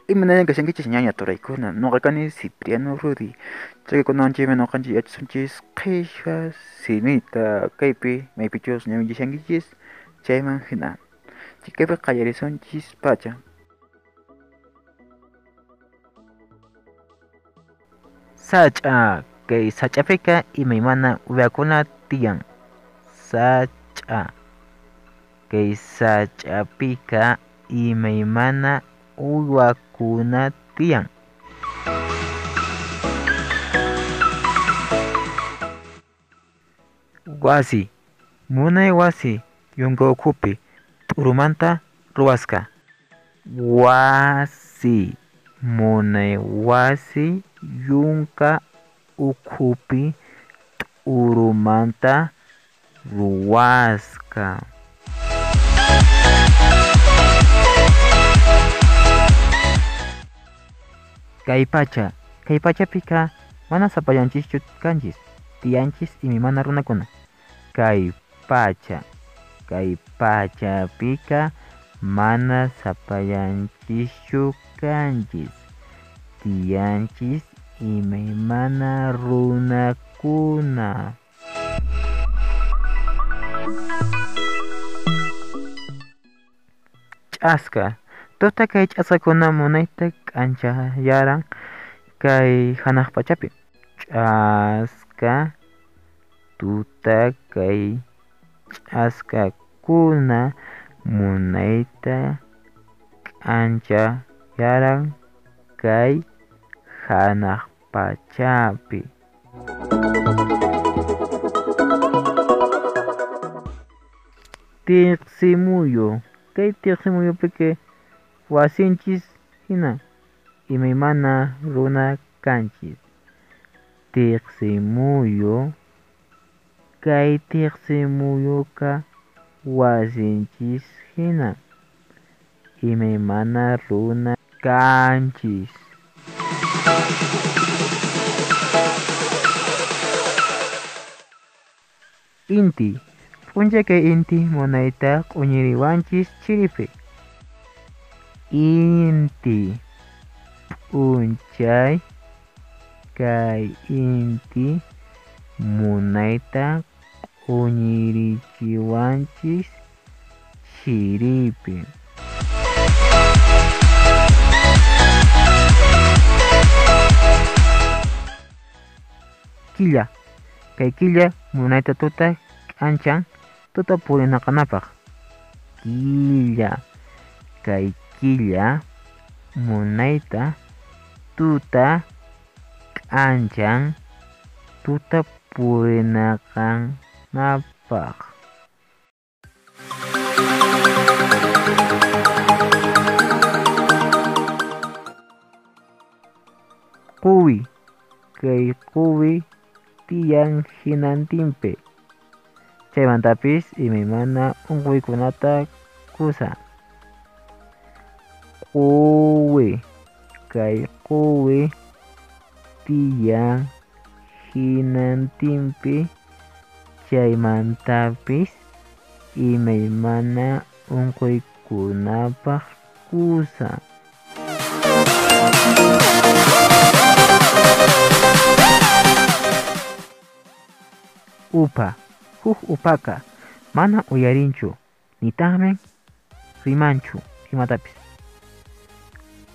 Imana que shankichis ñaña turaykuna noqaqani Cipriano Rudy chaykunawanchaymi noqanchik yachashunchis qhishqa simita kaypi maypichus ñawillashankichis chayman hina kaypi qallarishunchis pacha sach'a kay sach'apiqa imaymana uywakuna tiyan sach'a kay sach'apiqa imaymana uywakuna tiyan wasi munay wasi yunka ukhupi t'urumanta ruwasqa wasi munay wasi yunka ukhupi t'urumanta ruwasqa kay pachapika mana sapallanchischu kanchis tiyanchis imimana runakuna kay pachapika mana sapallanchischu kanchis tiyanchis imaymana runakuna ch'aska tuta kay ch'askakuna munayta k'anchayaran kay hanaq pachapi ch'aska tuta kay ch'askakuna munayta k'anchayaran kay hanaq pachapi tiqsimuyu kay tiqsimuyupiqa wasinchis hina imaymana runa kanchis tiqsimuyu kay tiqsimuyuqa wasinchis hina imaymana runa kanchis inti p'unchaw kay inti munayta q'uñiriwanchis chiripi inti p'unchay kay inti munayta q'uñirichiwanchis chiripi killa kay killa munayta tuta k'anchan tuta purinaqanapaq killa kay killa munayta tuta k'anchan tuta purinaqanapaq quwi kay quwi tiyan hinantinpi chaymantapis imaymana unquykunata kusa quwi kay quwi tiyan hinantinpi chaymantapis imaymana unquykunapaq kusa upa huk upaka mana uyarinchu nitaqmi rimanchu imatapis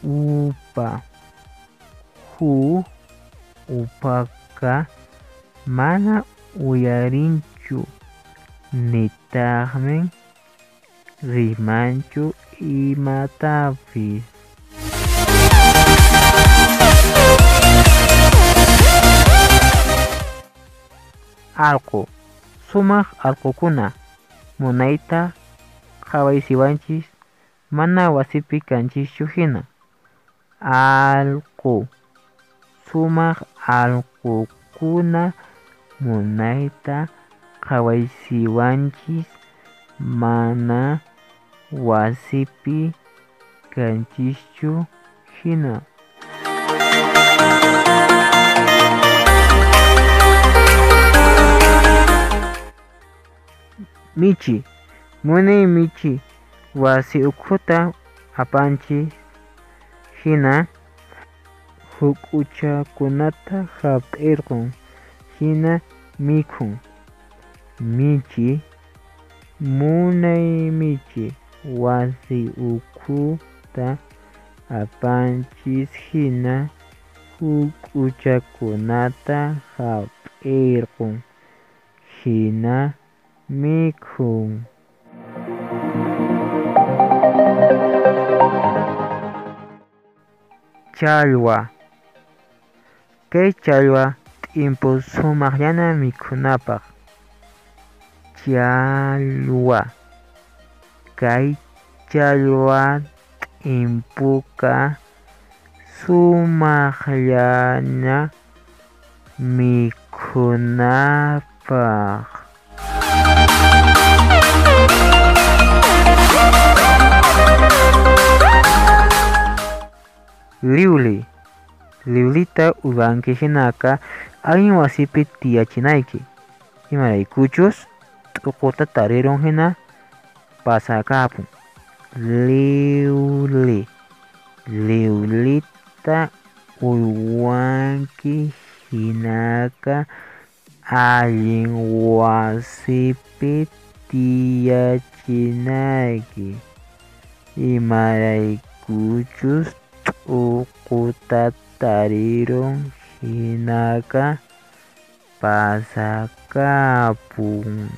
upa huk upaka mana uyarinchu nitaqmi rimanchu imatapis allqu sumaq allqukuna munayta qhawaysiwanchis mana wasipi kanchischu hina allqu sumaq allqukuna munayta qhawaysiwanchis mana wasipi kanchischu hina. Michi, munay michi wasi ukhuta apanchis hina hukuchakunata hap'irqun hina mikhun. Michi, munay michi wasi ukhuta apanchis hina hukuchakunata hap'irqun hina mikhun. Challwa, kay challwa t'impu sumaqllana mikhunapaq. Challwa, kay challwa t'impuqa sumaqllana mikhunapaq. Liwli, liwlita uranki hinaka allin wasipi tiyachinayki. Imaraykuchus t'uquta tarirun hina pasakapun. Liwli, liwlita uywanki hinaka allin wasipi tiyachinayki. Imaraykuchus t'uquta tarirun hinaka pasakapun.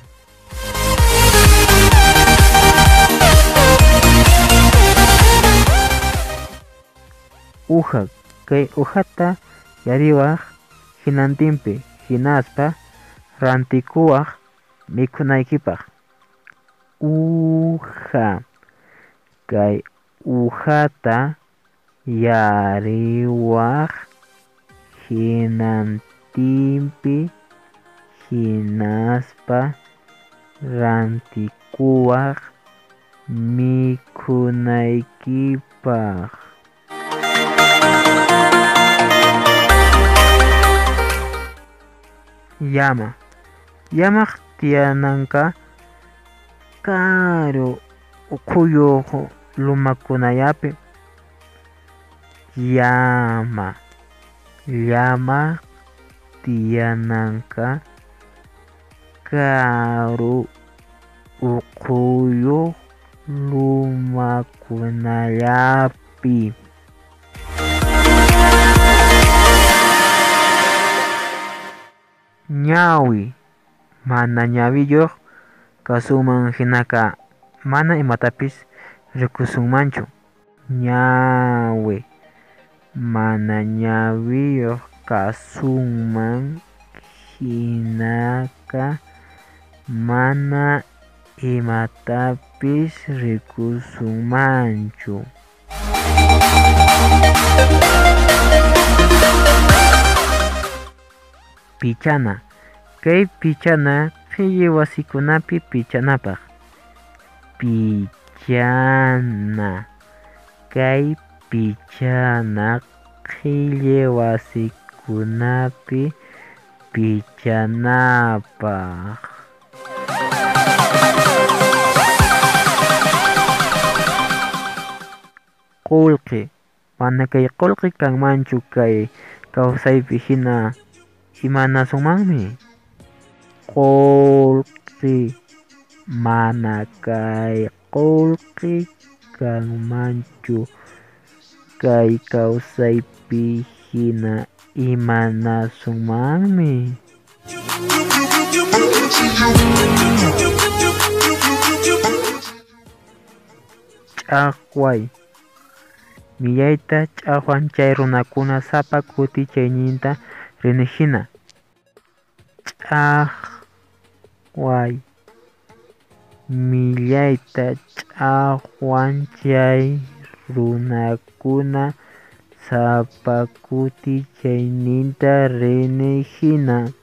Uha, kay uhata yariwaq hinantinpi hinaspa rantikuwaq mikhunaykipaq. Uha, kay uhata yariwaq hinantinpi hinaspa rantikuwaq mikhunaykipaq. Llama, llamaq tiyananqa karu ukhuyuq lumakunallapi. Llama, llamaq tiyananqa karu ukhuyuq lumakunallapi. Ñawi, mana ñawiyuq kasunman hinaka mana imatapis rikusunmanchu. Ñawi, mana ñawiyuq kasunman hinaka mana imatapis rikusunmanchu. Pichana, kay pichana qhilli wasikunapi pichanapaq. Pichana, kay pichana qhilli wasikunapi pichanapaq. Qullqi, mana kay qullqi kanmanchu kay kawsaypi hina imanasumanmi. Qullqi, mana kay qullqi kanmanchu kay kawsaypi hina imanasumanmi. Ch'aqway, millayta ch'aqwan chay runakuna sapa kuti chayninta rini hina. Ch'aqway, millayta ch'aqwan chay runakuna sapa kuti chayninta rini hina.